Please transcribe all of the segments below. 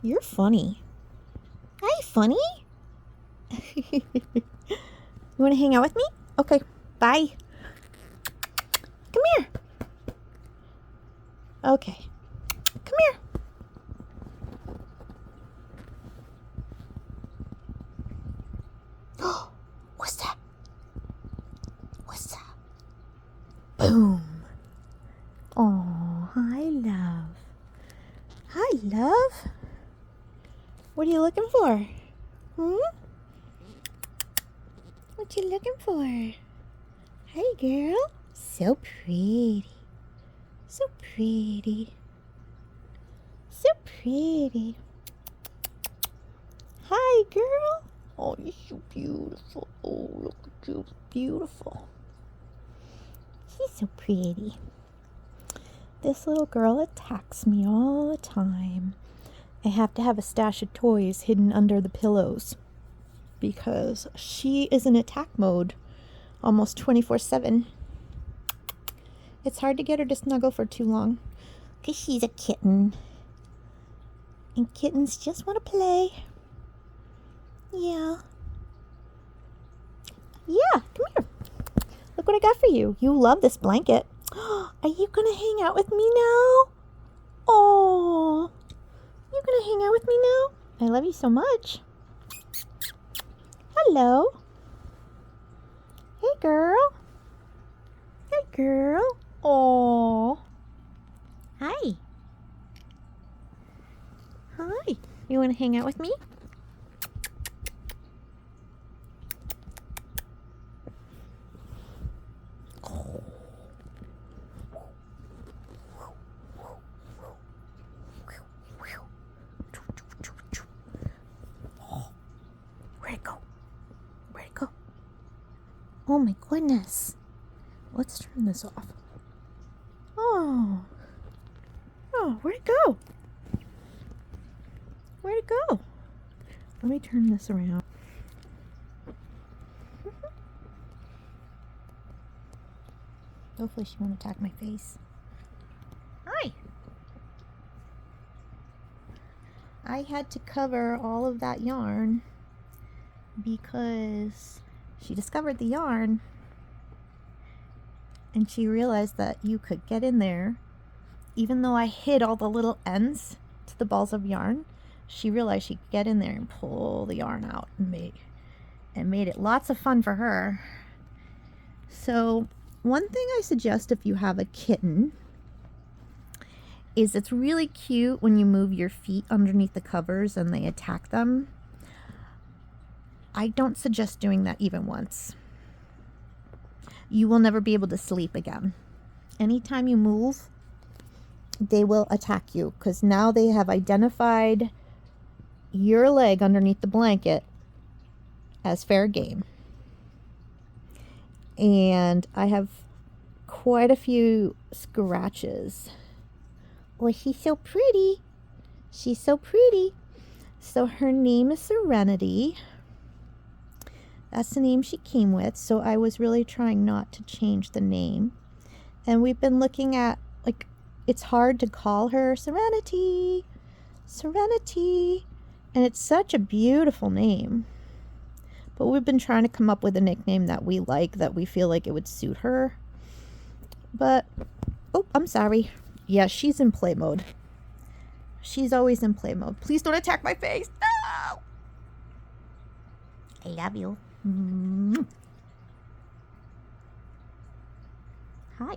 You're funny. Hi, funny. You want to hang out with me? Okay, bye. Come here. Okay, come here. What's that? What's that? Boom. Oh, hi, love. Hi, love. What are you looking for? What you looking for? Hey, girl. So pretty. So pretty. So pretty. Hi, girl. Oh, you're so beautiful. Oh, look at you. Beautiful. She's so pretty. This little girl attacks me all the time. I have to have a stash of toys hidden under the pillows because she is in attack mode almost 24/7. It's hard to get her to snuggle for too long because she's a kitten. And kittens just want to play. Yeah. Yeah, come here. Look what I got for you. You love this blanket. Are you going to hang out with me now? Oh, you going to hang out with me now? I love you so much. Hello. Hey, girl. Hey, girl. Oh. Hi. Hi. You want to hang out with me? Where'd it go? Where'd it go? Oh my goodness. Let's turn this off. Oh. Oh, where'd it go? Where'd it go? Let me turn this around. Hopefully she won't attack my face. Hi. I had to cover all of that yarn because she discovered the yarn and she realized that you could get in there. Even though I hid all the little ends to the balls of yarn, she realized she could get in there and pull the yarn out and made it lots of fun for her. So one thing I suggest if you have a kitten is it's really cute when you move your feet underneath the covers and they attack them. I don't suggest doing that even once. You will never be able to sleep again. Anytime you move, they will attack you because now they have identified your leg underneath the blanket as fair game. And I have quite a few scratches. Oh, she's so pretty. She's so pretty. So her name is Serenity. That's the name she came with. So I was really trying not to change the name. And we've been looking at, like, it's hard to call her Serenity. Serenity. And it's such a beautiful name. But we've been trying to come up with a nickname that we like, that we feel like it would suit her. But, oh, I'm sorry. Yeah, she's in play mode. She's always in play mode. Please don't attack my face. No! I love you. Mm. Hi.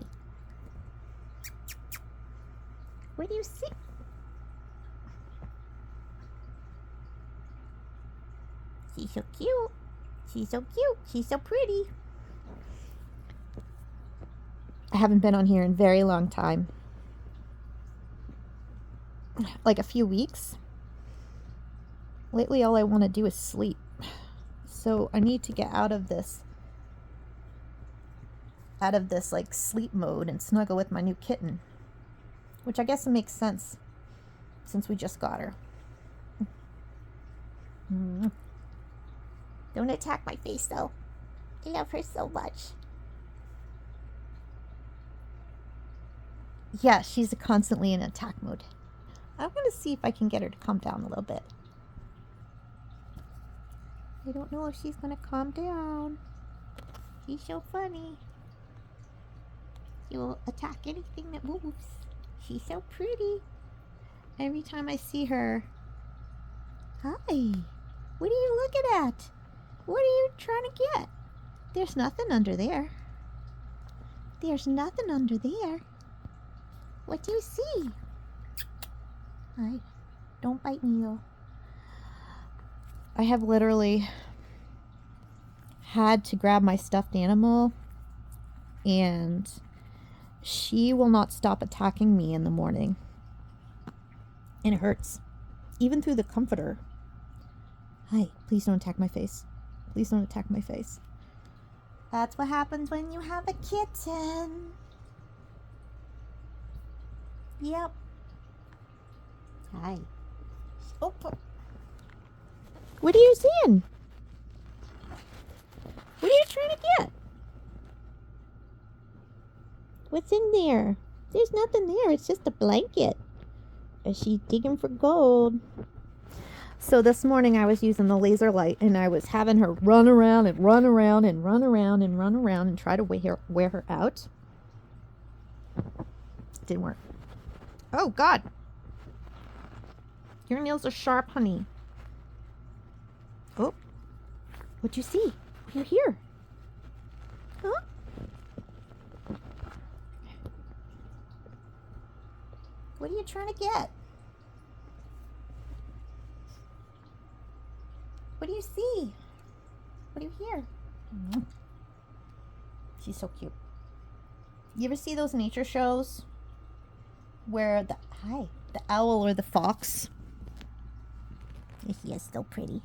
What do you see? She's so cute. She's so cute. She's so pretty. I haven't been on here in a very long time. Like a few weeks. Lately, all I want to do is sleep. So I need to get out of this like sleep mode and snuggle with my new kitten, which I guess makes sense since we just got her. Don't attack my face though. I love her so much. Yeah, she's constantly in attack mode. I'm going to see if I can get her to calm down a little bit. I don't know if she's going to calm down. She's so funny. She will attack anything that moves. She's so pretty. Every time I see her... Hi. What are you looking at? What are you trying to get? There's nothing under there. There's nothing under there. What do you see? Hi. Don't bite me, though. I have literally had to grab my stuffed animal, and she will not stop attacking me in the morning. And it hurts. Even through the comforter. Hi, please don't attack my face. Please don't attack my face. That's what happens when you have a kitten. Yep. Hi. Oh. What are you seeing? What are you trying to get? What's in there? There's nothing there. It's just a blanket. Is she digging for gold? So this morning I was using the laser light, and I was having her run around and run around and run around and run around and try to wear her out. It didn't work. Oh, God. Your nails are sharp, honey. Oh. What'd you see? You're here. Huh? What are you trying to get? What do you see? What do you hear? She's so cute. You ever see those nature shows where the owl or the fox? He is so pretty.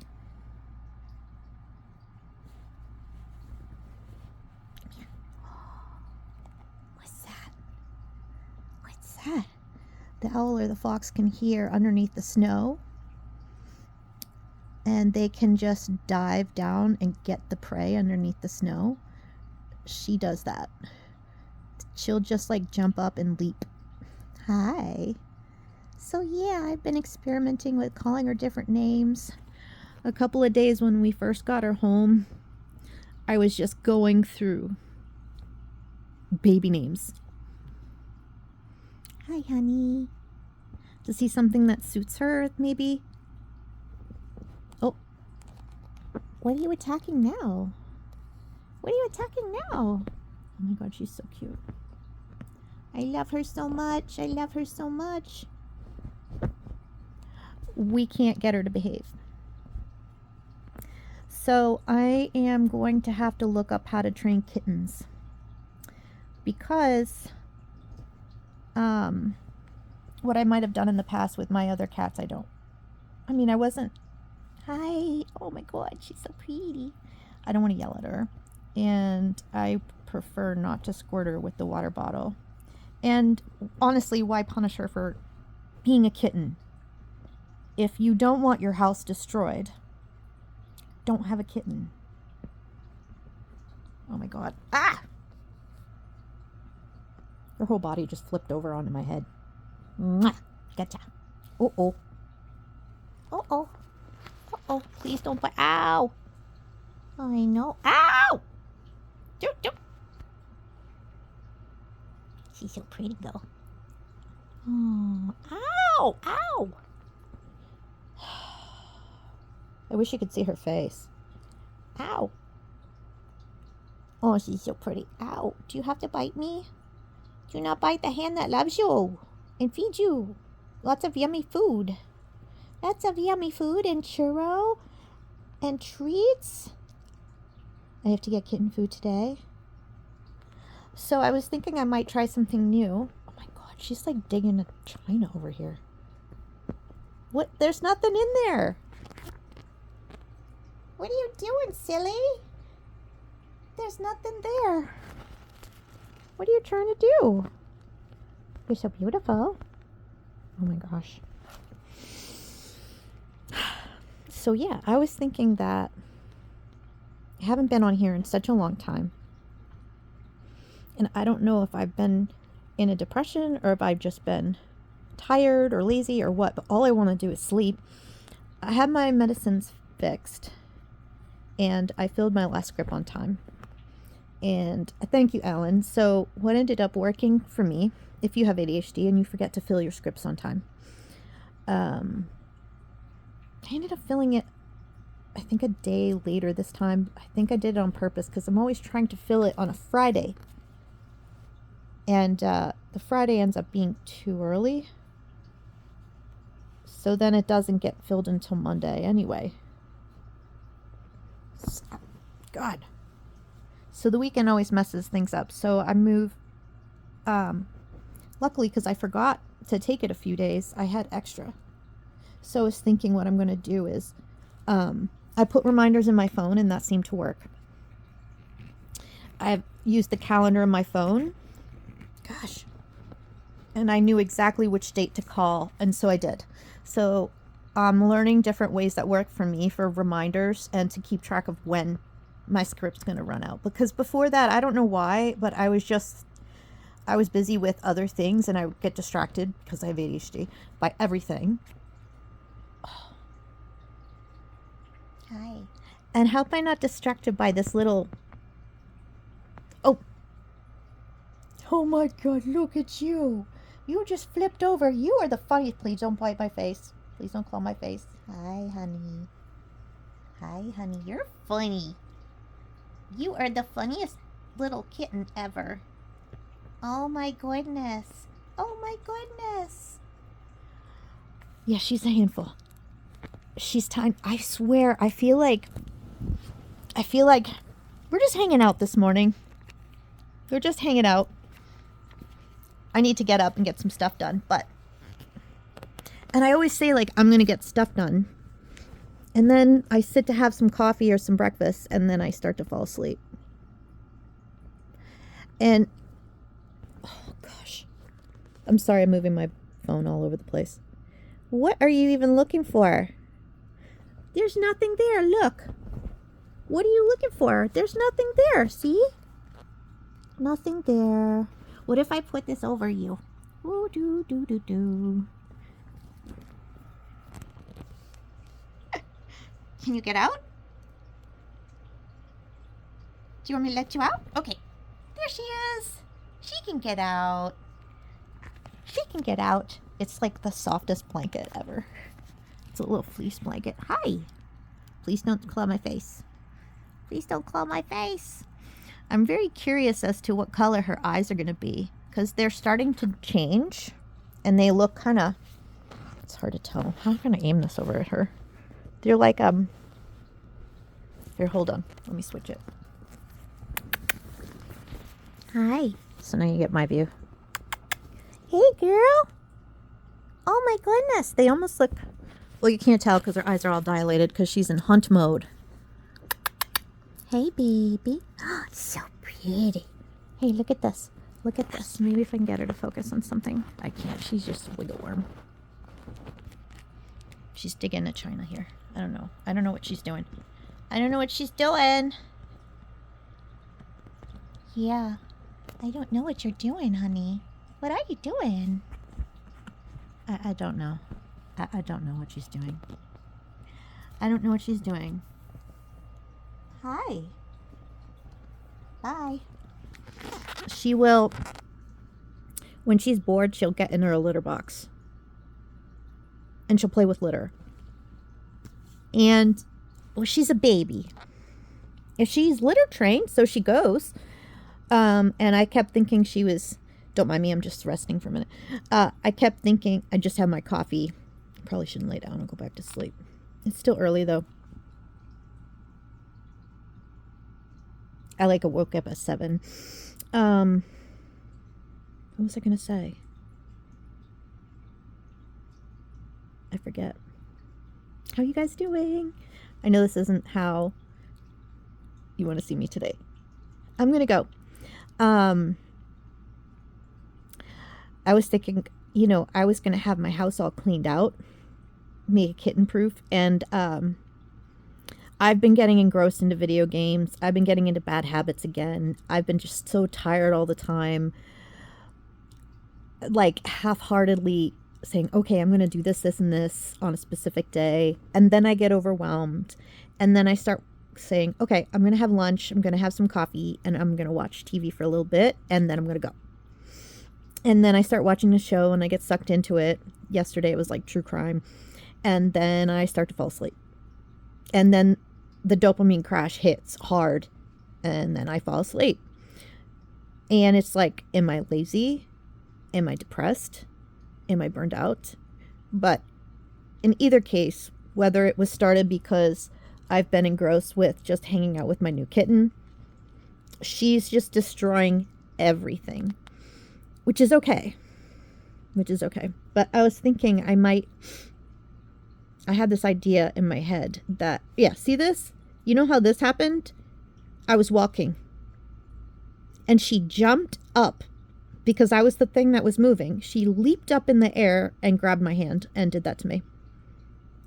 What's that? What's that? The owl or the fox can hear underneath the snow, and they can just dive down and get the prey underneath the snow. She does that. She'll just like jump up and leap. Hi. So yeah, I've been experimenting with calling her different names. A couple of days when we first got her home, I was just going through baby names. Hi, honey. To see something that suits her, maybe. Oh. What are you attacking now? What are you attacking now? Oh my God, she's so cute. I love her so much. I love her so much. We can't get her to behave. So I am going to have to look up how to train kittens. Because what I might have done in the past with my other cats, I don't. I mean, I wasn't. Hi. Oh my God, she's so pretty. I don't want to yell at her. And I prefer not to squirt her with the water bottle. And honestly, why punish her for being a kitten? If you don't want your house destroyed, don't have a kitten. Oh my God. Ah! Her whole body just flipped over onto my head. Mwah! Gotcha. Uh-oh. Uh-oh. Uh-oh. Please don't bite. Ow! I know. Ow! Doop, doop. She's so pretty, though. Oh. Ow! Ow! I wish you could see her face. Ow. Oh, she's so pretty. Ow. Do you have to bite me? Do not bite the hand that loves you and feeds you lots of yummy food. Lots of yummy food and churro and treats. I have to get kitten food today. So I was thinking I might try something new. Oh my God, she's like digging a china over here. What? There's nothing in there. What are you doing, silly? There's nothing there. What are you trying to do? You're so beautiful. Oh my gosh. So yeah, I was thinking that I haven't been on here in such a long time. And I don't know if I've been in a depression or if I've just been tired or lazy or what, but all I want to do is sleep. I had my medicines fixed, and I filled my last script on time. And thank you, Alan. So what ended up working for me, if you have ADHD and you forget to fill your scripts on time, I ended up filling it, I think, a day later this time. I think I did it on purpose because I'm always trying to fill it on a Friday. And the Friday ends up being too early. So then it doesn't get filled until Monday anyway. God. So the weekend always messes things up. So I move, luckily, because I forgot to take it a few days, I had extra. So I was thinking what I'm going to do is, I put reminders in my phone, and that seemed to work. I've used the calendar on my phone. Gosh. And I knew exactly which date to call, and so I did. So I'm learning different ways that work for me for reminders and to keep track of when my script's going to run out. Because before that, I don't know why, but I was busy with other things, and I would get distracted, because I have ADHD, by everything. Oh. Hi. And how am I not distracted by this little... Oh my God, look at you. You just flipped over. You are the funniest. Please don't bite my face. Please don't claw my face. Hi, honey. Hi, honey. You're funny. You are the funniest little kitten ever. Oh my goodness. Oh my goodness. Yeah, she's a handful. She's time. I swear, I feel like we're just hanging out this morning. We're just hanging out. I need to get up and get some stuff done, and I always say, like, I'm going to get stuff done. And then I sit to have some coffee or some breakfast, and then I start to fall asleep. And, oh gosh, I'm sorry, I'm moving my phone all over the place. What are you even looking for? There's nothing there, look. What are you looking for? There's nothing there, see? Nothing there. What if I put this over you? Ooh, do, do, do, do. Can you get out? Do you want me to let you out? Okay. There she is. She can get out. She can get out. It's like the softest blanket ever. It's a little fleece blanket. Hi. Please don't claw my face. Please don't claw my face. I'm very curious as to what color her eyes are going to be, because they're starting to change, and they look kind of, it's hard to tell. How am I going to aim this over at her? They're like, here, hold on. Let me switch it. Hi. So now you get my view. Hey, girl. Oh my goodness. They almost look, well, you can't tell because her eyes are all dilated because she's in hunt mode. Hey, baby. Oh, so pretty. Hey, look at this. Look at this. Maybe if I can get her to focus on something. I can't. She's just a wiggle worm. She's digging at China here. I don't know. I don't know what she's doing. I don't know what she's doing. Yeah. I don't know what you're doing, honey. What are you doing? I don't know. I don't know what she's doing. I don't know what she's doing. Hi. Bye. She will, when she's bored, she'll get in her litter box. And she'll play with litter. And, well, she's a baby. If she's litter trained, so she goes. And I kept thinking she was, don't mind me, I'm just resting for a minute. I kept thinking, I just had my coffee. Probably shouldn't lay down and go back to sleep. It's still early, though. I woke up at 7. What was I going to say? I forget. How are you guys doing? I know this isn't how you want to see me today. I'm going to go. I was thinking, I was going to have my house all cleaned out, make it kitten proof, and I've been getting engrossed into video games. I've been getting into bad habits again. I've been just so tired all the time. Like, half-heartedly, saying, okay, I'm going to do this, this, and this on a specific day. And then I get overwhelmed. And then I start saying, okay, I'm going to have lunch. I'm going to have some coffee and I'm going to watch TV for a little bit. And then I'm going to go. And then I start watching a show and I get sucked into it. Yesterday it was like true crime. And then I start to fall asleep. And then the dopamine crash hits hard. And then I fall asleep. And it's like, am I lazy? Am I depressed? Am I burned out? But in either case, whether it was started because I've been engrossed with just hanging out with my new kitten, she's just destroying everything, which is okay. But I was thinking I had this idea in my head that, yeah, see this? You know how this happened? I was walking and she jumped up because I was the thing that was moving. She leaped up in the air and grabbed my hand and did that to me.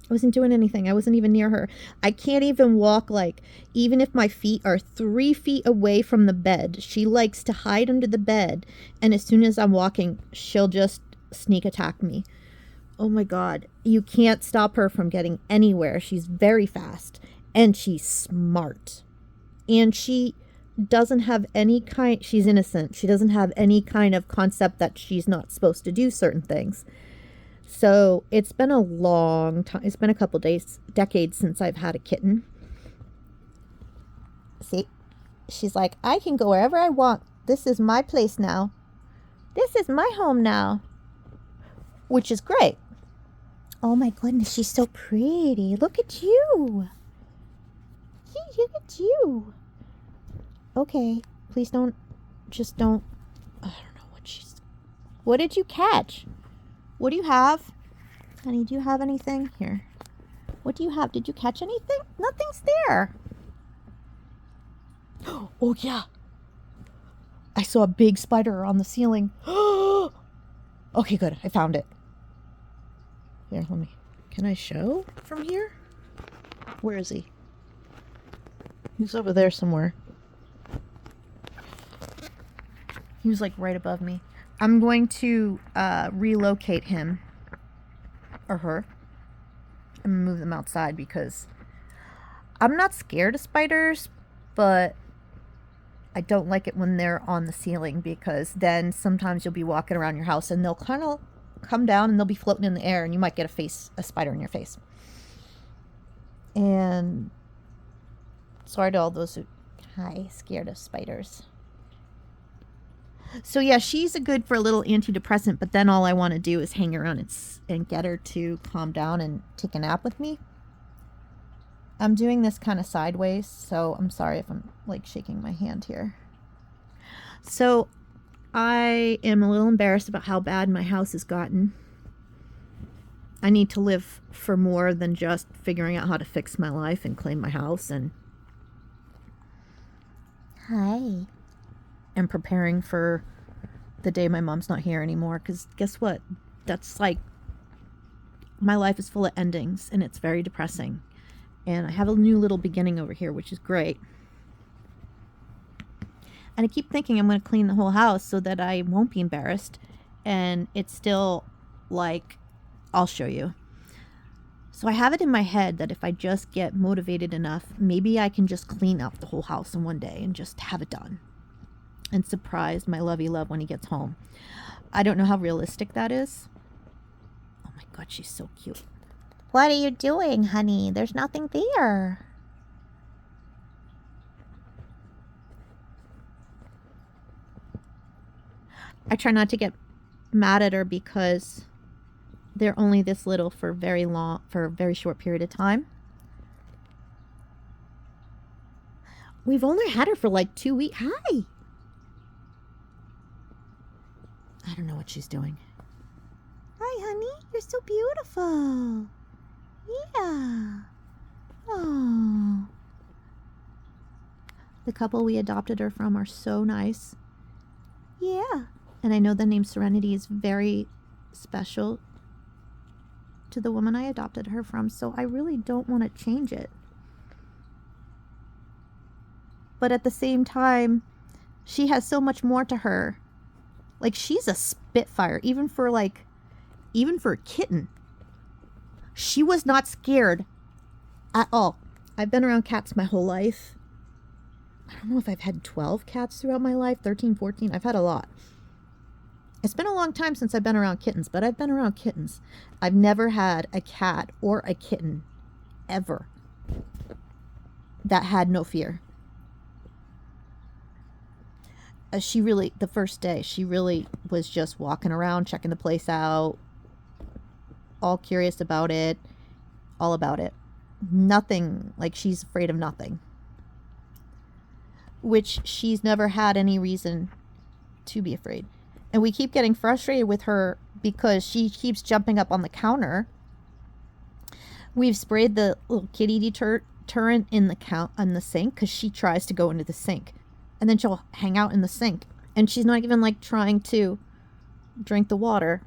I wasn't doing anything. I wasn't even near her. I can't even walk, like, even if my feet are 3 feet away from the bed. She likes to hide under the bed. And as soon as I'm walking, she'll just sneak attack me. Oh my God. You can't stop her from getting anywhere. She's very fast and she's smart. And she doesn't have any kind, she's innocent. She doesn't have any kind of concept that she's not supposed to do certain things. So it's been a long time. It's been a couple decades since I've had a kitten. See, she's like, I can go wherever I want. This is my place now. This is my home now. Which is great. Oh my goodness, she's so pretty. Look at you. Look at you. Okay, please don't, just don't, I don't know what did you catch? What do you have? Honey, do you have anything? Here. What do you have? Did you catch anything? Nothing's there. Oh yeah. I saw a big spider on the ceiling. Okay, good. I found it. Here, can I show from here? Where is he? He's over there somewhere. He was like right above me. I'm going to relocate him or her and move them outside because I'm not scared of spiders, but I don't like it when they're on the ceiling because then sometimes you'll be walking around your house and they'll kind of come down and they'll be floating in the air and you might get a spider in your face. And sorry to all those who scared of spiders. So yeah, she's good for a little antidepressant, but then all I want to do is hang around and get her to calm down and take a nap with me. I'm doing this kind of sideways, so I'm sorry if I'm like shaking my hand here. So I am a little embarrassed about how bad my house has gotten. I need to live for more than just figuring out how to fix my life and clean my house and and preparing for the day my mom's not here anymore, because guess what? That's like, my life is full of endings and it's very depressing. And I have a new little beginning over here, which is great. And I keep thinking I'm going to clean the whole house so that I won't be embarrassed. And it's still like, I'll show you. So I have it in my head that if I just get motivated enough, maybe I can just clean up the whole house in one day and just have it done. And surprise my lovey love when he gets home. I don't know how realistic that is. Oh my God, she's so cute. What are you doing, honey? There's nothing there. I try not to get mad at her because they're only this little for a very short period of time. We've only had her for like 2 weeks. Hi. I don't know what she's doing. Hi, honey. You're so beautiful. Yeah. Oh. The couple we adopted her from are so nice. Yeah. And I know the name Serenity is very special to the woman I adopted her from, so I really don't want to change it. But at the same time, she has so much more to her. Like, she's a spitfire, even for like even for a kitten. She was not scared at all. I've been around cats my whole life. I don't know if I've had 12 cats throughout my life, 13, 14. I've had a lot. It's been a long time since I've been around kittens, but I've been around kittens. I've never had a cat or a kitten ever that had no fear. She really, the first day, she really was just walking around, checking the place out, all curious about it, all about it. Nothing, like she's afraid of nothing. Which she's never had any reason to be afraid. And we keep getting frustrated with her because she keeps jumping up on the counter. We've sprayed the little kitty deterrent in the sink because she tries to go into the sink. And then she'll hang out in the sink. And she's not even like trying to drink the water.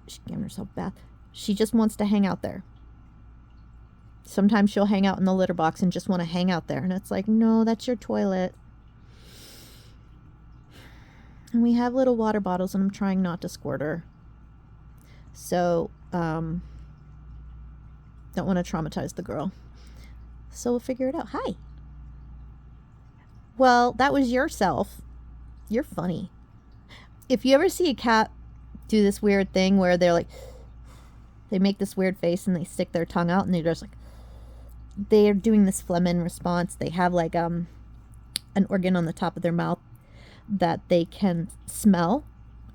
She's giving herself a bath. She just wants to hang out there. Sometimes she'll hang out in the litter box and just want to hang out there. And it's like, no, that's your toilet. And we have little water bottles and I'm trying not to squirt her. So, don't want to traumatize the girl. So we'll figure it out. Hi. Well, that was yourself. You're funny. If you ever see a cat do this weird thing where they're like, they make this weird face and they stick their tongue out and they're just like, they're doing this phlegm response. They have like an organ on the top of their mouth that they can smell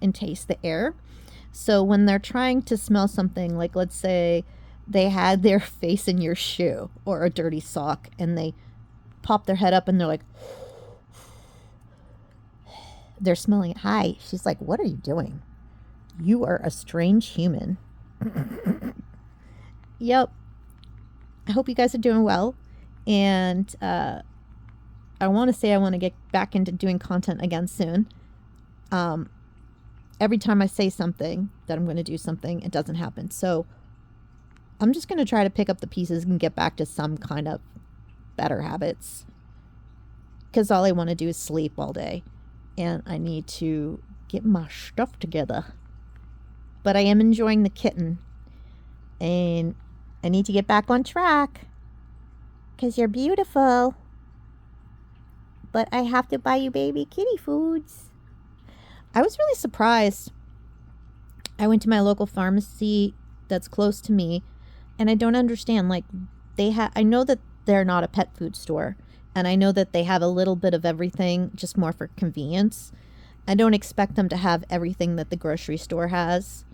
and taste the air. So when they're trying to smell something, like let's say they had their face in your shoe or a dirty sock and they pop their head up and they're like, they're smelling it. Hi. She's like, what are you doing? You are a strange human. Yep. I hope you guys are doing well. And I want to say I want to get back into doing content again soon. Every time I say something that I'm going to do something, it doesn't happen. So I'm just going to try to pick up the pieces and get back to some kind of better habits. Because all I want to do is sleep all day. And I need to get my stuff together. But I am enjoying the kitten. And I need to get back on track. Because you're beautiful. But I have to buy you baby kitty foods. I was really surprised. I went to my local pharmacy that's close to me. And I don't understand. Like, I know that they're not a pet food store. And I know that they have a little bit of everything, just more for convenience. I don't expect them to have everything that the grocery store has.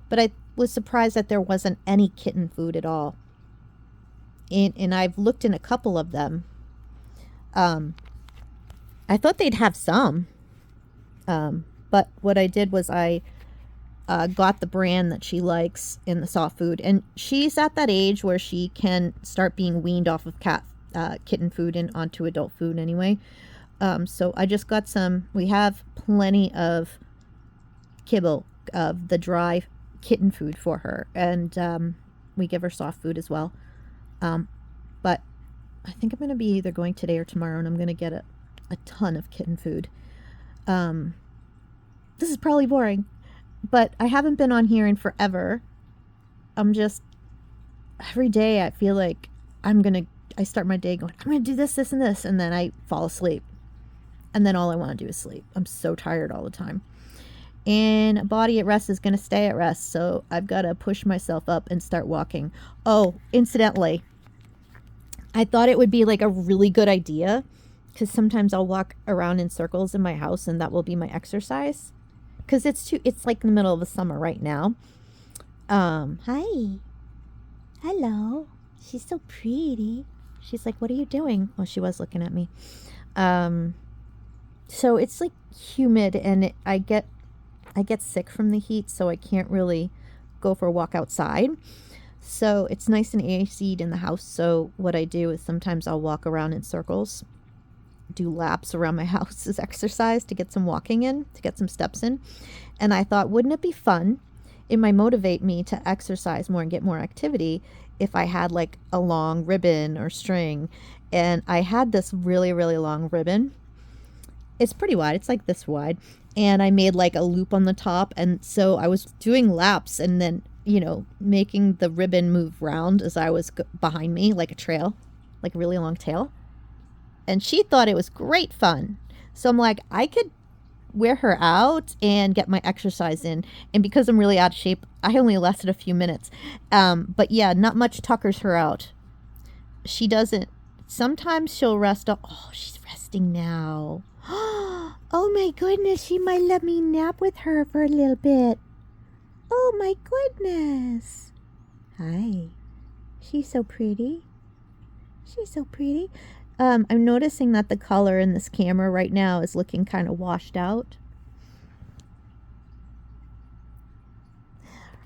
But I was surprised that there wasn't any kitten food at all. And I've looked in a couple of them. I thought they'd have some. But what I did was I got the brand that she likes in the soft food. And she's at that age where she can start being weaned off of kitten food and onto adult food anyway. So I just got some. We have plenty of kibble of the dry kitten food for her. And we give her soft food as well. But I think I'm going to be either going today or tomorrow, and I'm going to get a ton of kitten food. This is probably boring, but I haven't been on here in forever. I'm just, every day I feel like I start my day going, I'm going to do this, this, and this, and then I fall asleep. And then all I want to do is sleep. I'm so tired all the time. And a body at rest is going to stay at rest, so I've got to push myself up and start walking. Oh, incidentally, I thought it would be like a really good idea, because sometimes I'll walk around in circles in my house and that will be my exercise. Because it's like in the middle of the summer right now. Hi. Hello. She's so pretty. She's like, what are you doing? Well, she was looking at me. So it's like humid and I get sick from the heat, so I can't really go for a walk outside. So it's nice and AC'd in the house. So what I do is sometimes I'll walk around in circles, do laps around my house as exercise to get some walking in, to get some steps in. And I thought, wouldn't it be fun? It might motivate me to exercise more and get more activity if I had like a long ribbon or string. And I had this really, really long ribbon. It's pretty wide. It's like this wide. and I made like a loop on the top. And so I was doing laps and then, you know, making the ribbon move round as I was behind me, like a trail, like a really long tail. And she thought it was great fun. So I'm like, I could wear her out and get my exercise in. And because I'm really out of shape, I only lasted a few minutes. But yeah, not much tuckers her out. She doesn't. Sometimes she'll rest up. Oh, she's resting now. Oh my goodness, she might let me nap with her for a little bit. Oh my goodness. Hi. She's so pretty. She's so pretty. I'm noticing that the color in this camera right now is looking kind of washed out.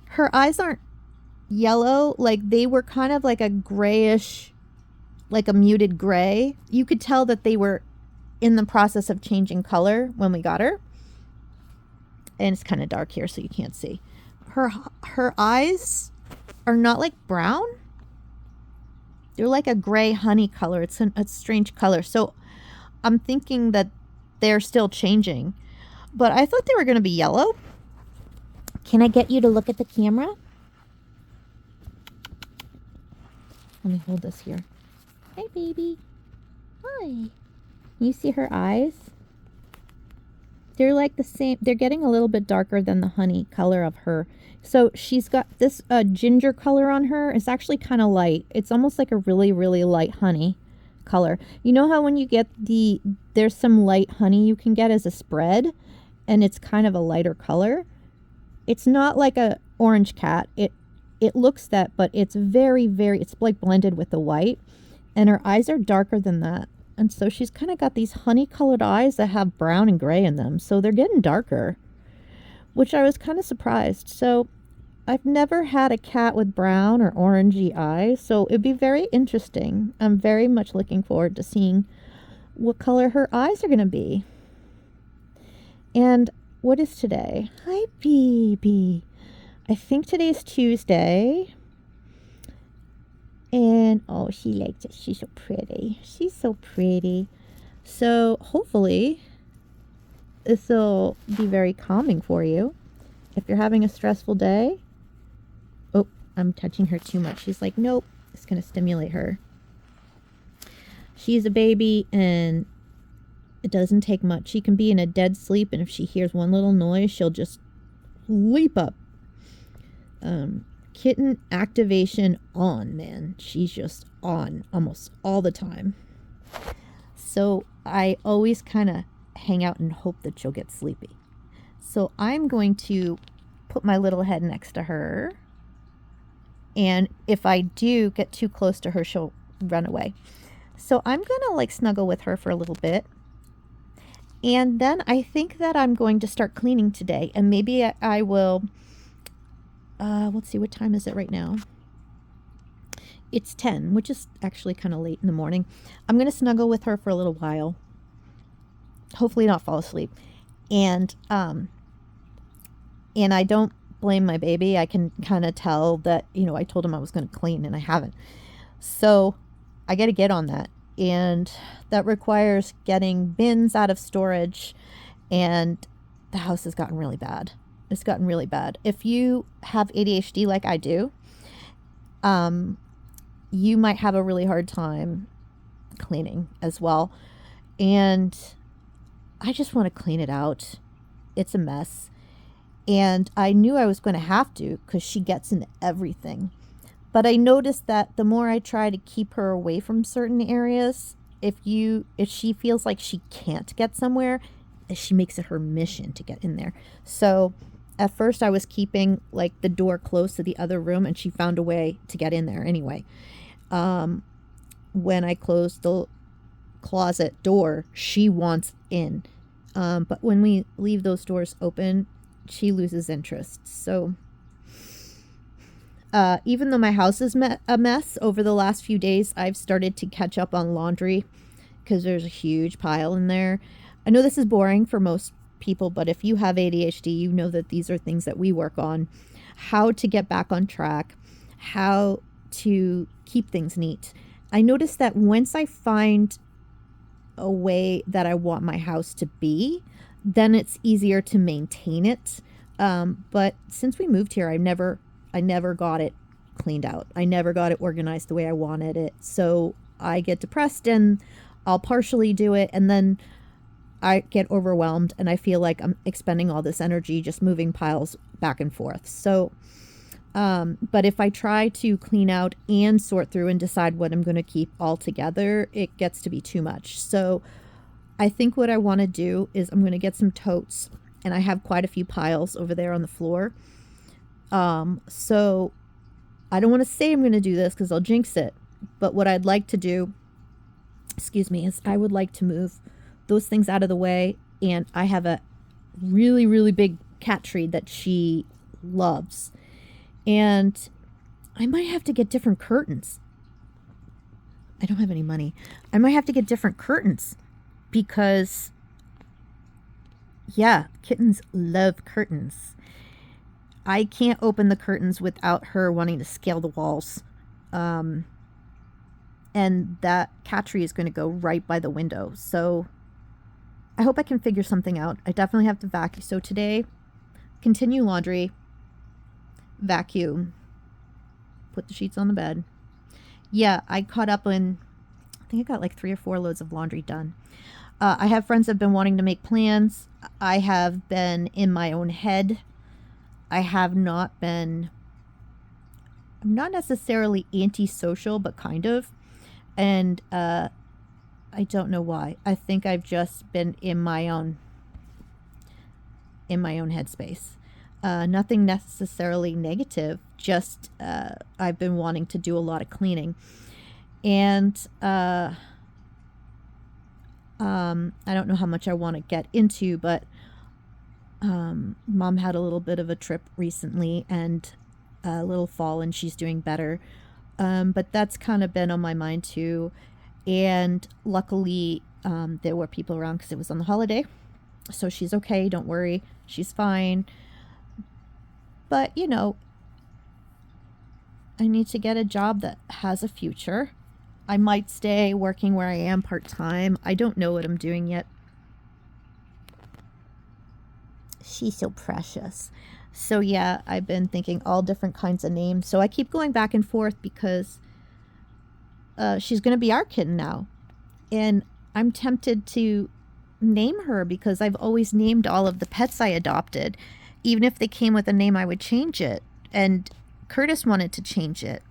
Her eyes aren't yellow. Like, they were kind of like a grayish, like a muted gray. You could tell that they were in the process of changing color when we got her. And it's kind of dark here, so you can't see. Her eyes are not like brown. They're like a gray honey color. It's a strange color. So I'm thinking that they're still changing. But I thought they were going to be yellow. Can I get you to look at the camera? Let me hold this here. Hi, baby. Hi. You see her eyes? They're like the same. They're getting a little bit darker than the honey color of her. So she's got this ginger color on her. It's actually kind of light. It's almost like a really, really light honey color. You know how when you get there's some light honey you can get as a spread, and it's kind of a lighter color. It's not like a orange cat. It looks that, but it's very, very, it's like blended with the white, and her eyes are darker than that. And so she's kind of got these honey-colored eyes that have brown and gray in them. So they're getting darker, which I was kind of surprised. So I've never had a cat with brown or orangey eyes, so it'd be very interesting. I'm very much looking forward to seeing what color her eyes are going to be. And what is today? Hi, baby. I think today's Tuesday. And, oh, she likes it. She's so pretty. She's so pretty. So, hopefully, this will be very calming for you. If you're having a stressful day. Oh, I'm touching her too much. She's like, nope. It's going to stimulate her. She's a baby, and it doesn't take much. She can be in a dead sleep, and if she hears one little noise, she'll just leap up. Kitten activation on, man. She's just on almost all the time. So I always kind of hang out and hope that she'll get sleepy. So I'm going to put my little head next to her. And if I do get too close to her, she'll run away. So I'm going to like snuggle with her for a little bit. And then I think that I'm going to start cleaning today. And maybe I will... let's see, what time is it right now? It's 10, which is actually kind of late in the morning. I'm going to snuggle with her for a little while. Hopefully not fall asleep. And I don't blame my baby. I can kind of tell that, you know, I told him I was going to clean and I haven't. So I got to get on that. And that requires getting bins out of storage. And the house has gotten really bad. It's gotten really bad. If you have ADHD like I do, you might have a really hard time cleaning as well. And I just want to clean it out. It's a mess. And I knew I was going to have to because she gets into everything. But I noticed that the more I try to keep her away from certain areas, if she feels like she can't get somewhere, she makes it her mission to get in there. So at first I was keeping like the door closed to the other room, and she found a way to get in there anyway. When I closed the closet door, she wants in. But when we leave those doors open, she loses interest. So even though my house is a mess, over the last few days, I've started to catch up on laundry because there's a huge pile in there. I know this is boring for most people, but if you have ADHD, you know that these are things that we work on. How to get back on track, how to keep things neat. I noticed that once I find a way that I want my house to be, then it's easier to maintain it. But since we moved here, I never got it cleaned out. I never got it organized the way I wanted it. So I get depressed and I'll partially do it, and then I get overwhelmed and I feel like I'm expending all this energy just moving piles back and forth. So, but if I try to clean out and sort through and decide what I'm going to keep all together, it gets to be too much. So I think what I want to do is I'm going to get some totes, and I have quite a few piles over there on the floor. So I don't want to say I'm going to do this because I'll jinx it. But what I'd like to do, is I would like to move those things out of the way. And I have a really, really big cat tree that she loves. And I might have to get different curtains. I don't have any money. I might have to get different curtains because, yeah, kittens love curtains. I can't open the curtains without her wanting to scale the walls. And that cat tree is going to go right by the window. So I hope I can figure something out. I definitely have to vacuum. So today, continue laundry, vacuum, put the sheets on the bed. Yeah, I caught up on, I think I got like 3 or 4 loads of laundry done. I have friends that have been wanting to make plans. I have been in my own head. I have not been, I'm not necessarily antisocial, but kind of. And I don't know why. I think I've just been in my own headspace. Nothing necessarily negative, just I've been wanting to do a lot of cleaning. And I don't know how much I want to get into, but Mom had a little bit of a trip recently and a little fall, and she's doing better. But that's kind of been on my mind too. And luckily, there were people around because it was on the holiday. So she's okay. Don't worry. She's fine. But, you know, I need to get a job that has a future. I might stay working where I am part-time. I don't know what I'm doing yet. She's so precious. So yeah, I've been thinking all different kinds of names. So I keep going back and forth because she's going to be our kitten now. And I'm tempted to name her because I've always named all of the pets I adopted. Even if they came with a name, I would change it. And Curtis wanted to change it.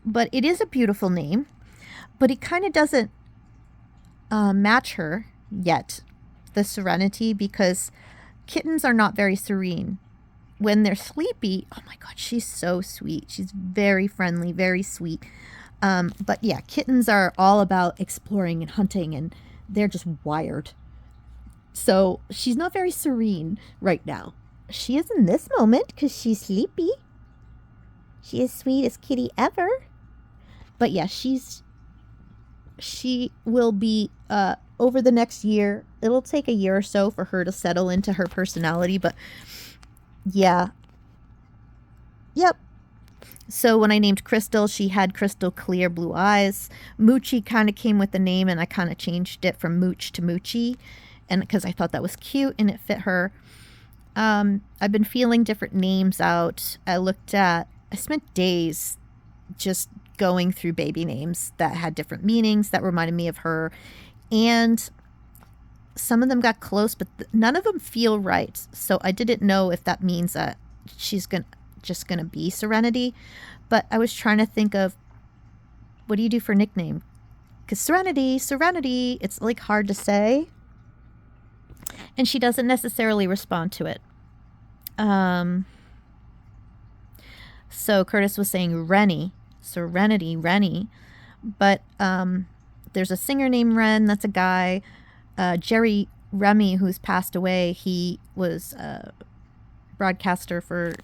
But it is a beautiful name. But it kind of doesn't match her yet, the Serenity, because kittens are not very serene. When they're sleepy, oh my God, she's so sweet. She's very friendly, very sweet. But yeah, kittens are all about exploring and hunting, and they're just wired. So she's not very serene right now. She is in this moment because she's sleepy. She is sweetest kitty ever. But yeah, she will be over the next year. It'll take a year or so for her to settle into her personality, but yeah. Yep. So when I named Crystal, she had crystal clear blue eyes. Moochie kind of came with the name, and I kind of changed it from Mooch to Moochie, and because I thought that was cute and it fit her. I've been feeling different names out. I spent days just going through baby names that had different meanings that reminded me of her. And some of them got close, but none of them feel right. So I didn't know if that means that she's just going to be Serenity. But I was trying to think of, what do you do for nickname? Because Serenity, it's like hard to say. And she doesn't necessarily respond to it. So Curtis was saying Rennie, Serenity, Rennie. But there's a singer named Ren, that's a guy. Jerry Remy, who's passed away, he was a broadcaster for,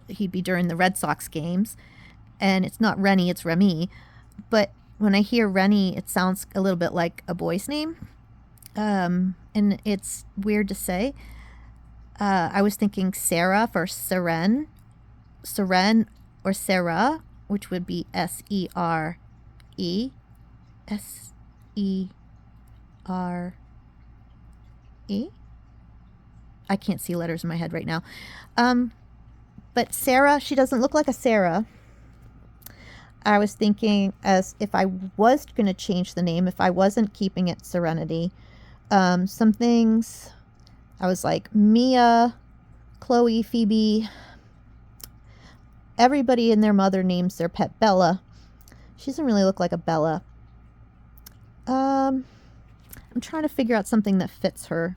he'd be during the Red Sox games. And it's not Rennie, it's Remy. But when I hear Rennie, it sounds a little bit like a boy's name. And it's weird to say. I was thinking Sarah for Seren or Sarah, which would be S-E-R-E. S-E-R-E. E? I can't see letters in my head right now. But Sarah, she doesn't look like a Sarah. I was thinking as if I was going to change the name, if I wasn't keeping it Serenity, some things, I was like Mia, Chloe, Phoebe, everybody and their mother names their pet Bella. She doesn't really look like a Bella. I'm trying to figure out something that fits her.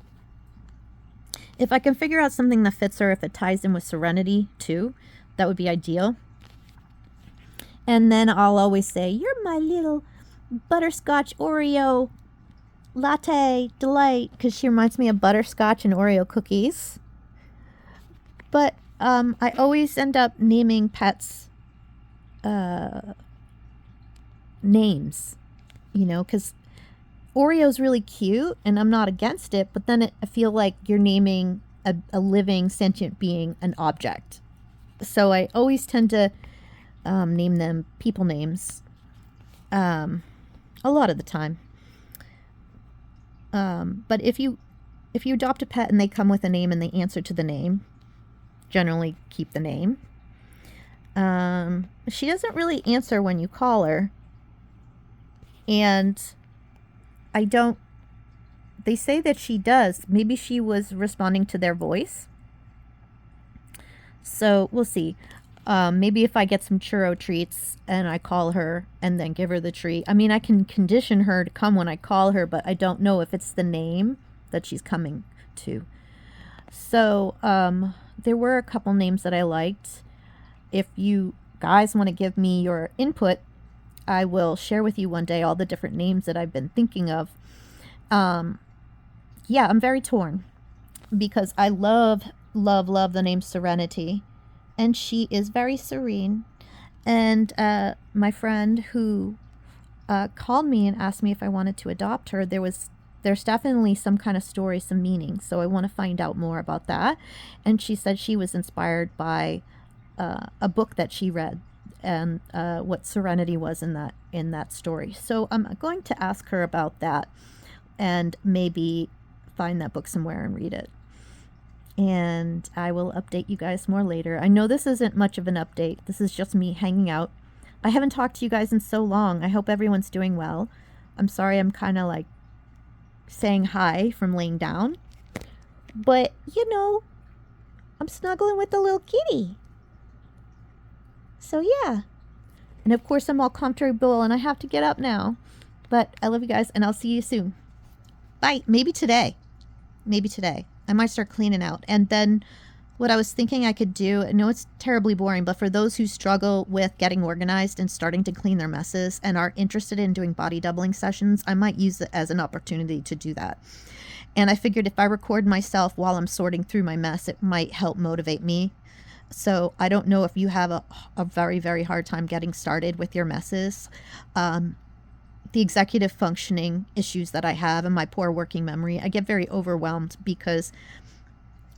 If I can figure out something that fits her, if it ties in with Serenity too, that would be ideal. And then I'll always say, you're my little butterscotch Oreo latte delight, because she reminds me of butterscotch and Oreo cookies. But I always end up naming pets names, you know, because Oreo's really cute and I'm not against it, but then I feel like you're naming a living sentient being an object. So I always tend to name them people names a lot of the time. But if you adopt a pet and they come with a name and they answer to the name, generally keep the name. She doesn't really answer when you call her, and they say that she does. Maybe she was responding to their voice. So we'll see. Maybe if I get some churro treats and I call her and then give her the treat. I mean, I can condition her to come when I call her, but I don't know if it's the name that she's coming to. So there were a couple names that I liked. If you guys want to give me your input, I will share with you one day all the different names that I've been thinking of. Yeah, I'm very torn because I love the name Serenity, and she is very serene. And my friend who called me and asked me if I wanted to adopt her, there's definitely some kind of story, some meaning. So I want to find out more about that. And she said she was inspired by a book that she read and what Serenity was in that story. So I'm going to ask her about that and maybe find that book somewhere and read it. And I will update you guys more later. I know this isn't much of an update. This is just me hanging out. I haven't talked to you guys in so long. I hope everyone's doing well. I'm sorry I'm kind of like saying hi from laying down. But, you know, I'm snuggling with the little kitty. So, yeah. And, of course, I'm all comfortable and I have to get up now. But I love you guys and I'll see you soon. Bye. Maybe today. I might start cleaning out. And then what I was thinking I could do, I know it's terribly boring, but for those who struggle with getting organized and starting to clean their messes and are interested in doing body doubling sessions, I might use it as an opportunity to do that. And I figured if I record myself while I'm sorting through my mess, it might help motivate me. So I don't know if you have a very, very hard time getting started with your messes. The executive functioning issues that I have and my poor working memory, I get very overwhelmed because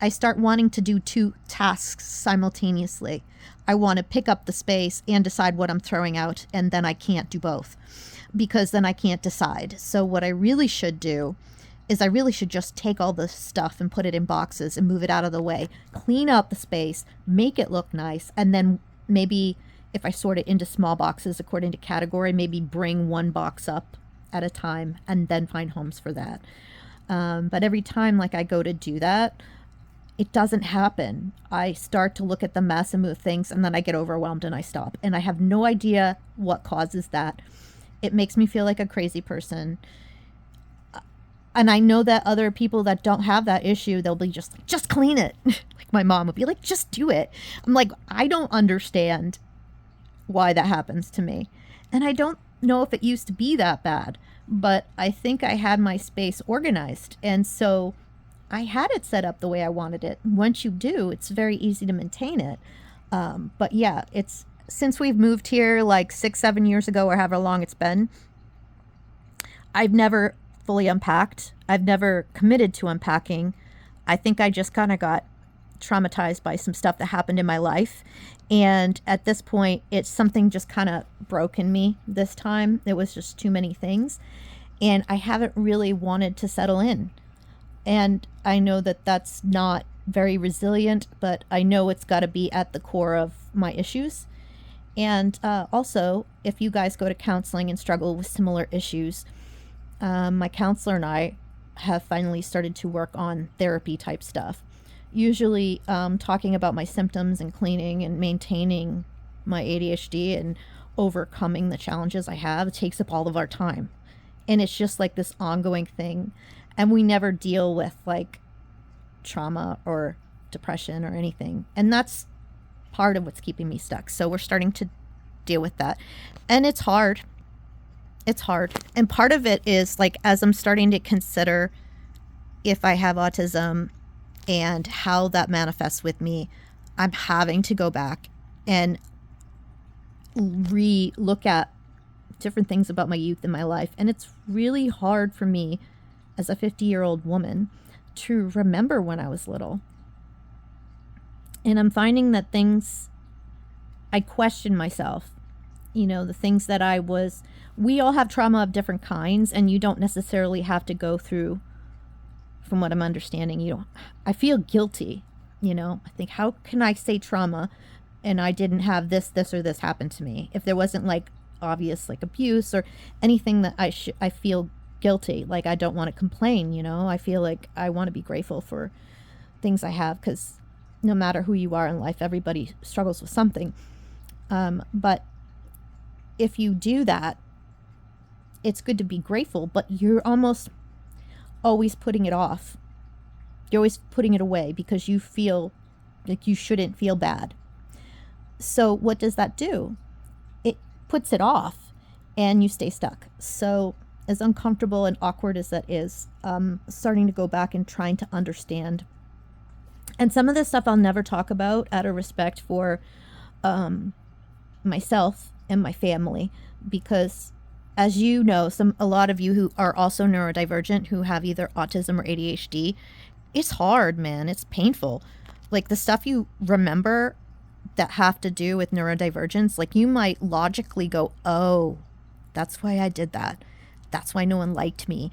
I start wanting to do two tasks simultaneously. I want to pick up the space and decide what I'm throwing out, and then I can't do both because then I can't decide. So what I really should do is I really should just take all the stuff and put it in boxes and move it out of the way, clean up the space, make it look nice, and then maybe if I sort it into small boxes according to category, maybe bring one box up at a time and then find homes for that. But every time like I go to do that, it doesn't happen. I start to look at the mess and move things, and then I get overwhelmed and I stop. And I have no idea what causes that. It makes me feel like a crazy person. And I know that other people that don't have that issue, they'll be just like, just clean it. Like my mom would be like, just do it. I'm like, I don't understand why that happens to me. And I don't know if it used to be that bad, but I think I had my space organized. And so I had it set up the way I wanted it. Once you do, it's very easy to maintain it. But yeah, it's since we've moved here like 6-7 years ago or however long it's been, I've never fully unpacked. I've never committed to unpacking. I think I just kind of got traumatized by some stuff that happened in my life. And at this point, it's something just kind of broke in me this time. It was just too many things. And I haven't really wanted to settle in. And I know that that's not very resilient, but I know it's got to be at the core of my issues. And also, if you guys go to counseling and struggle with similar issues, my counselor and I have finally started to work on therapy type stuff. Usually, talking about my symptoms and cleaning and maintaining my ADHD and overcoming the challenges I have takes up all of our time. And it's just like this ongoing thing. And we never deal with like trauma or depression or anything. And that's part of what's keeping me stuck. So we're starting to deal with that. And it's hard. It's hard. And part of it is like, as I'm starting to consider if I have autism and how that manifests with me, I'm having to go back and re-look at different things about my youth in my life. And it's really hard for me as a 50-year-old woman to remember when I was little. And I'm finding that things, I question myself, you know, the things that we all have trauma of different kinds, and you don't necessarily have to go through, from what I'm understanding, I feel guilty, I think, how can I say trauma and I didn't have this or this happen to me? If there wasn't like obvious like abuse or anything that I feel guilty, like I don't want to complain, I feel like I want to be grateful for things I have, because no matter who you are in life, everybody struggles with something. But if you do that, it's good to be grateful, but you're almost always putting it off. You're always putting it away because you feel like you shouldn't feel bad. So what does that do? It puts it off and you stay stuck. So as uncomfortable and awkward as that is, starting to go back and trying to understand. And some of this stuff I'll never talk about out of respect for myself and my family, because as you know, a lot of you who are also neurodivergent, who have either autism or ADHD, it's hard, man. It's painful. Like the stuff you remember that have to do with neurodivergence, like you might logically go, oh, that's why I did that. That's why no one liked me.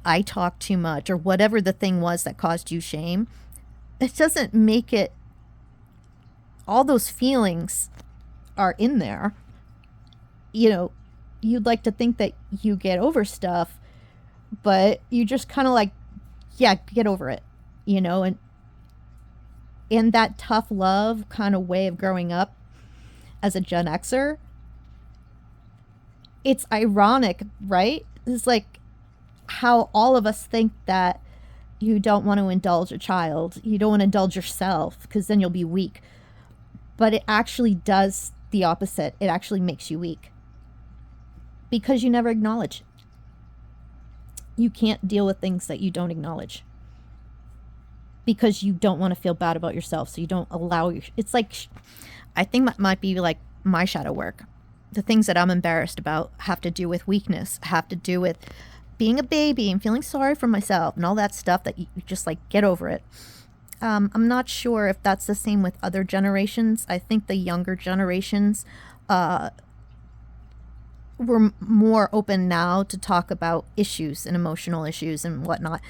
I talked too much, or whatever the thing was that caused you shame. It doesn't make it, all those feelings are in there. You'd like to think that you get over stuff, but you just kind of like, yeah, get over it, and that tough love kind of way of growing up as a Gen Xer, it's ironic, right? It's like how all of us think that you don't want to indulge a child. You don't want to indulge yourself because then you'll be weak. But it actually does the opposite. It actually makes you weak because you never acknowledge. You can't deal with things that you don't acknowledge because you don't want to feel bad about yourself. So you don't allow it's like, I think that might be like my shadow work. The things that I'm embarrassed about have to do with weakness, have to do with being a baby and feeling sorry for myself and all that stuff that you just like, get over it. I'm not sure if that's the same with other generations. I think the younger generations were more open now to talk about issues and emotional issues and whatnot.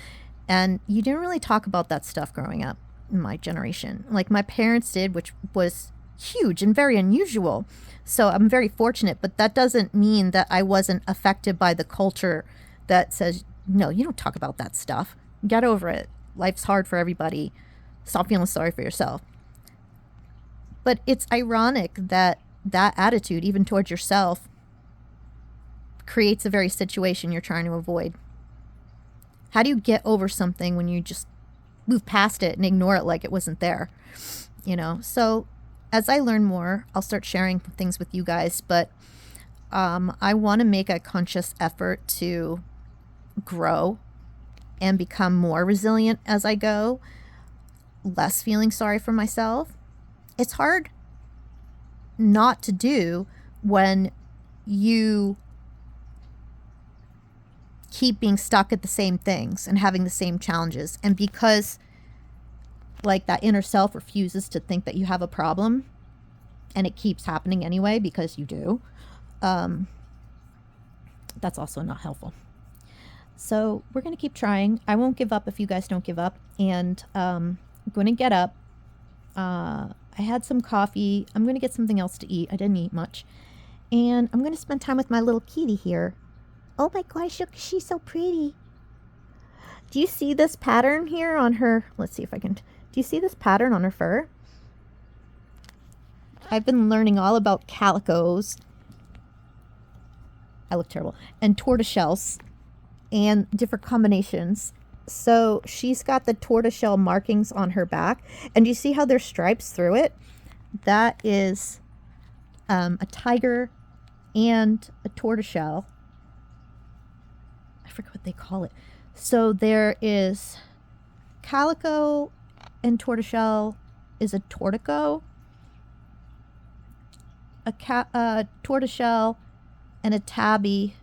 And you didn't really talk about that stuff growing up in my generation. Like my parents did, which was huge and very unusual. So I'm very fortunate, but that doesn't mean that I wasn't affected by the culture that says, no, you don't talk about that stuff. Get over it. Life's hard for everybody. Stop feeling sorry for yourself. But it's ironic that that attitude, even towards yourself, creates a very situation you're trying to avoid. How do you get over something when you just move past it and ignore it like it wasn't there? So as I learn more, I'll start sharing things with you guys, but I want to make a conscious effort to grow and become more resilient as I go, less feeling sorry for myself. It's hard not to do when you keep being stuck at the same things and having the same challenges. And because like that inner self refuses to think that you have a problem and it keeps happening anyway because you do, that's also not helpful. So we're going to keep trying. I won't give up if you guys don't give up. And I'm going to get up. I had some coffee. I'm going to get something else to eat. I didn't eat much. And I'm going to spend time with my little kitty here. Oh my gosh, look, she's so pretty. Do you see this pattern here on her? Let's see if I can. Do you see this pattern on her fur? I've been learning all about calicos. I look terrible. And tortoiseshells and different combinations. So she's got the tortoiseshell markings on her back. And do you see how there's stripes through it? That is a tiger and a tortoiseshell. I forget what they call it. So there is calico and tortoiseshell is a tortico. A tortoiseshell and a tabby.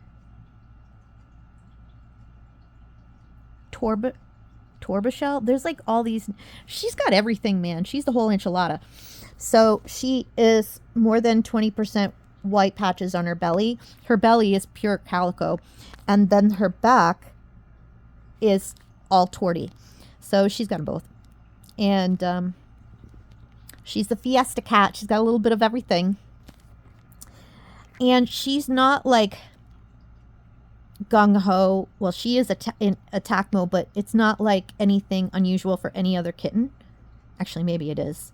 Tortoiseshell. There's like all these. She's got everything, man. She's the whole enchilada. So she is more than 20% white patches on her belly. Her belly is pure calico. And then her back is all tortie. So she's got them both. And she's the fiesta cat. She's got a little bit of everything. And she's not like gung-ho. Well, she is in attack mode, but it's not like anything unusual for any other kitten. Actually, maybe it is.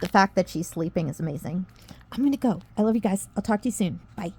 The fact that she's sleeping is amazing. I'm going to go. I love you guys. I'll talk to you soon. Bye.